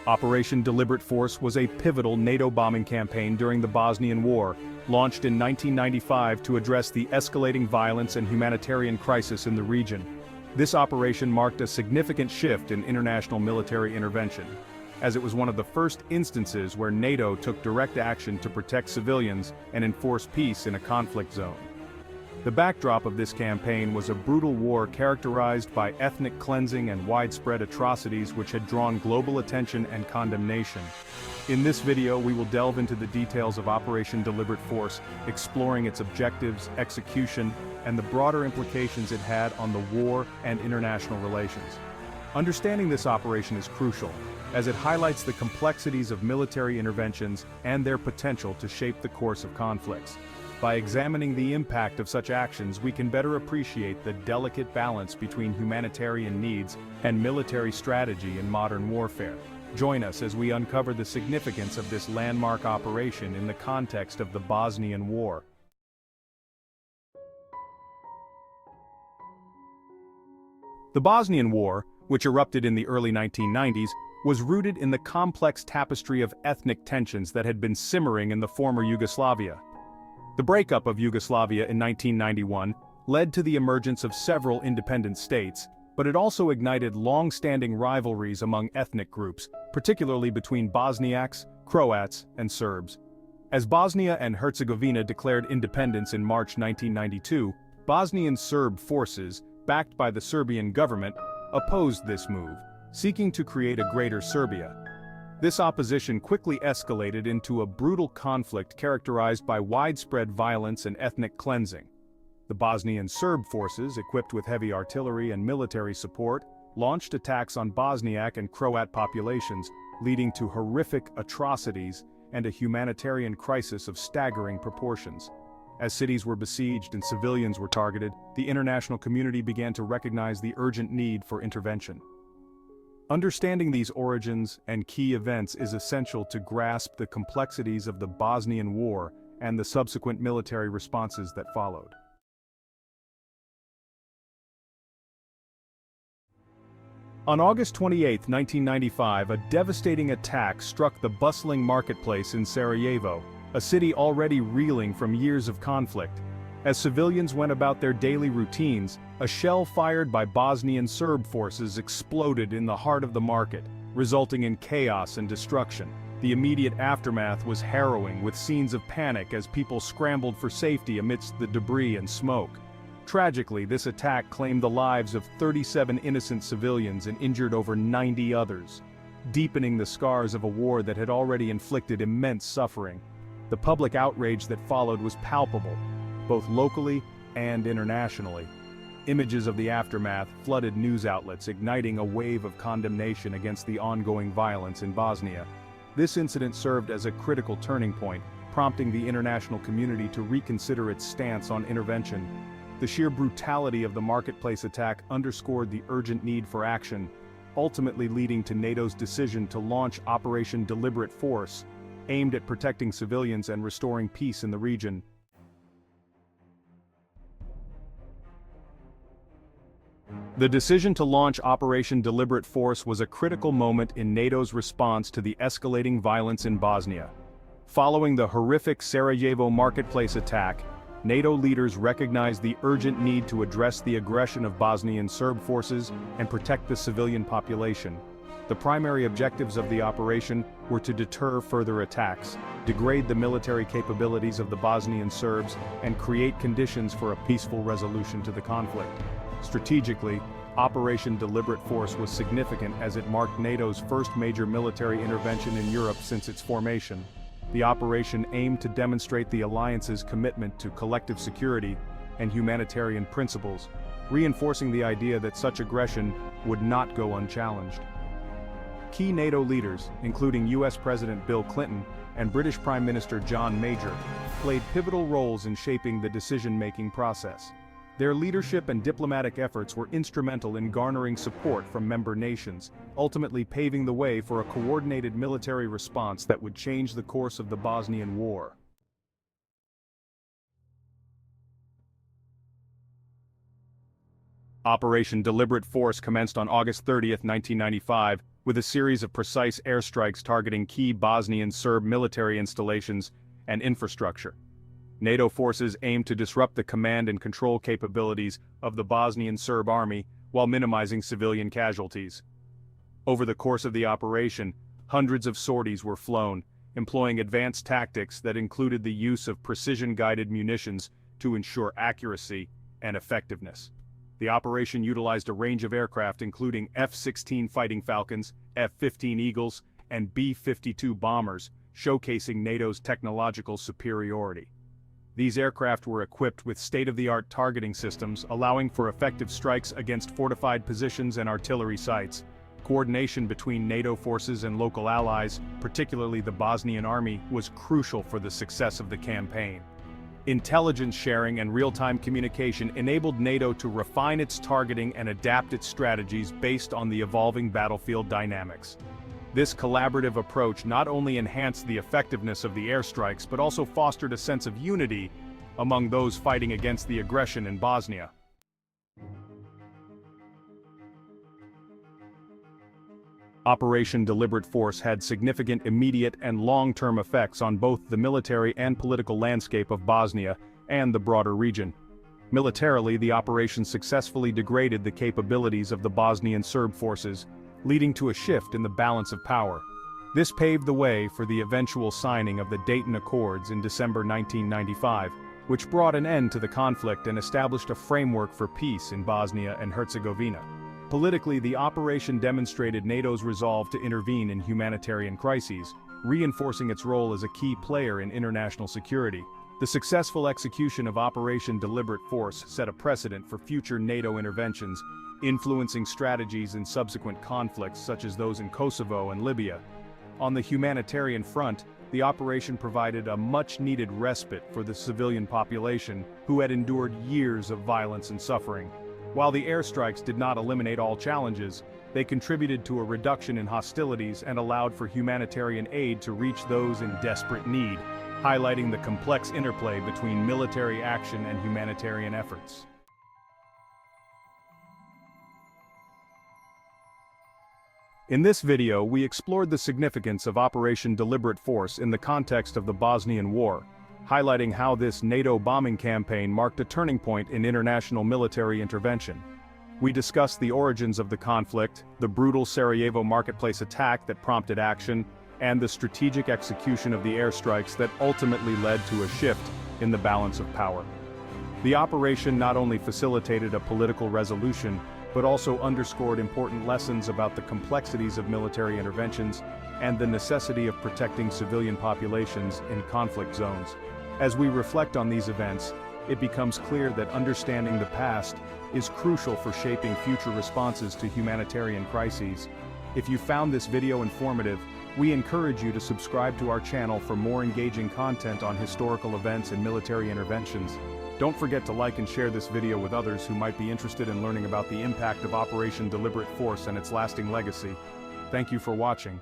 Operation Deliberate Force was a pivotal NATO bombing campaign during the Bosnian War, launched in 1995 to address the escalating violence and humanitarian crisis in the region. This operation marked a significant shift in international military intervention, as it was one of the first instances where NATO took direct action to protect civilians and enforce peace in a conflict zone. The backdrop of this campaign was a brutal war characterized by ethnic cleansing and widespread atrocities which had drawn global attention and condemnation. In this video we will delve into the details of Operation Deliberate Force, exploring its objectives, execution, and the broader implications it had on the war and international relations. Understanding this operation is crucial, as it highlights the complexities of military interventions and their potential to shape the course of conflicts. By examining the impact of such actions, we can better appreciate the delicate balance between humanitarian needs and military strategy in modern warfare. Join us as we uncover the significance of this landmark operation in the context of the Bosnian War. The Bosnian War, which erupted in the early 1990s, was rooted in the complex tapestry of ethnic tensions that had been simmering in the former Yugoslavia. The breakup of Yugoslavia in 1991 led to the emergence of several independent states, but it also ignited long-standing rivalries among ethnic groups, particularly between Bosniaks, Croats, and Serbs. As Bosnia and Herzegovina declared independence in March 1992, Bosnian Serb forces, backed by the Serbian government, opposed this move, seeking to create a greater Serbia. This opposition quickly escalated into a brutal conflict characterized by widespread violence and ethnic cleansing. The Bosnian Serb forces, equipped with heavy artillery and military support, launched attacks on Bosniak and Croat populations, leading to horrific atrocities and a humanitarian crisis of staggering proportions. As cities were besieged and civilians were targeted, the international community began to recognize the urgent need for intervention. Understanding these origins and key events is essential to grasp the complexities of the Bosnian War and the subsequent military responses that followed. On August 28, 1995, a devastating attack struck the bustling marketplace in Sarajevo, a city already reeling from years of conflict. As civilians went about their daily routines, a shell fired by Bosnian Serb forces exploded in the heart of the market, resulting in chaos and destruction. The immediate aftermath was harrowing, with scenes of panic as people scrambled for safety amidst the debris and smoke. Tragically, this attack claimed the lives of 37 innocent civilians and injured over 90 others, deepening the scars of a war that had already inflicted immense suffering. The public outrage that followed was palpable, both locally and internationally. Images of the aftermath flooded news outlets, igniting a wave of condemnation against the ongoing violence in Bosnia. This incident served as a critical turning point, prompting the international community to reconsider its stance on intervention. The sheer brutality of the marketplace attack underscored the urgent need for action, ultimately leading to NATO's decision to launch Operation Deliberate Force, aimed at protecting civilians and restoring peace in the region. The decision to launch Operation Deliberate Force was a critical moment in NATO's response to the escalating violence in Bosnia. Following the horrific Sarajevo marketplace attack, NATO leaders recognized the urgent need to address the aggression of Bosnian Serb forces and protect the civilian population. The primary objectives of the operation were to deter further attacks, degrade the military capabilities of the Bosnian Serbs, and create conditions for a peaceful resolution to the conflict. Strategically, Operation Deliberate Force was significant as it marked NATO's first major military intervention in Europe since its formation. The operation aimed to demonstrate the alliance's commitment to collective security and humanitarian principles, reinforcing the idea that such aggression would not go unchallenged. Key NATO leaders, including US President Bill Clinton and British Prime Minister John Major, played pivotal roles in shaping the decision-making process. Their leadership and diplomatic efforts were instrumental in garnering support from member nations, ultimately paving the way for a coordinated military response that would change the course of the Bosnian War. Operation Deliberate Force commenced on August 30, 1995, with a series of precise airstrikes targeting key Bosnian Serb military installations and infrastructure. NATO forces aimed to disrupt the command and control capabilities of the Bosnian Serb army while minimizing civilian casualties. Over the course of the operation, hundreds of sorties were flown, employing advanced tactics that included the use of precision-guided munitions to ensure accuracy and effectiveness. The operation utilized a range of aircraft including F-16 Fighting Falcons, F-15 Eagles, and B-52 bombers, showcasing NATO's technological superiority. These aircraft were equipped with state-of-the-art targeting systems, allowing for effective strikes against fortified positions and artillery sites. Coordination between NATO forces and local allies, particularly the Bosnian army, was crucial for the success of the campaign. Intelligence sharing and real-time communication enabled NATO to refine its targeting and adapt its strategies based on the evolving battlefield dynamics. This collaborative approach not only enhanced the effectiveness of the airstrikes but also fostered a sense of unity among those fighting against the aggression in Bosnia. Operation Deliberate Force had significant immediate and long-term effects on both the military and political landscape of Bosnia and the broader region. Militarily, the operation successfully degraded the capabilities of the Bosnian Serb forces, leading to a shift in the balance of power. This paved the way for the eventual signing of the Dayton Accords in December 1995, which brought an end to the conflict and established a framework for peace in Bosnia and Herzegovina. Politically, the operation demonstrated NATO's resolve to intervene in humanitarian crises, reinforcing its role as a key player in international security. The successful execution of Operation Deliberate Force set a precedent for future NATO interventions, influencing strategies in subsequent conflicts such as those in Kosovo and Libya. On the humanitarian front, the operation provided a much-needed respite for the civilian population, who had endured years of violence and suffering. While the airstrikes did not eliminate all challenges, they contributed to a reduction in hostilities and allowed for humanitarian aid to reach those in desperate need, highlighting the complex interplay between military action and humanitarian efforts. In this video, we explored the significance of Operation Deliberate Force in the context of the Bosnian War, highlighting how this NATO bombing campaign marked a turning point in international military intervention. We discussed the origins of the conflict, the brutal Sarajevo marketplace attack that prompted action, and the strategic execution of the airstrikes that ultimately led to a shift in the balance of power. The operation not only facilitated a political resolution, but also underscored important lessons about the complexities of military interventions and the necessity of protecting civilian populations in conflict zones. As we reflect on these events, it becomes clear that understanding the past is crucial for shaping future responses to humanitarian crises. If you found this video informative, we encourage you to subscribe to our channel for more engaging content on historical events and military interventions. Don't forget to like and share this video with others who might be interested in learning about the impact of Operation Deliberate Force and its lasting legacy. Thank you for watching.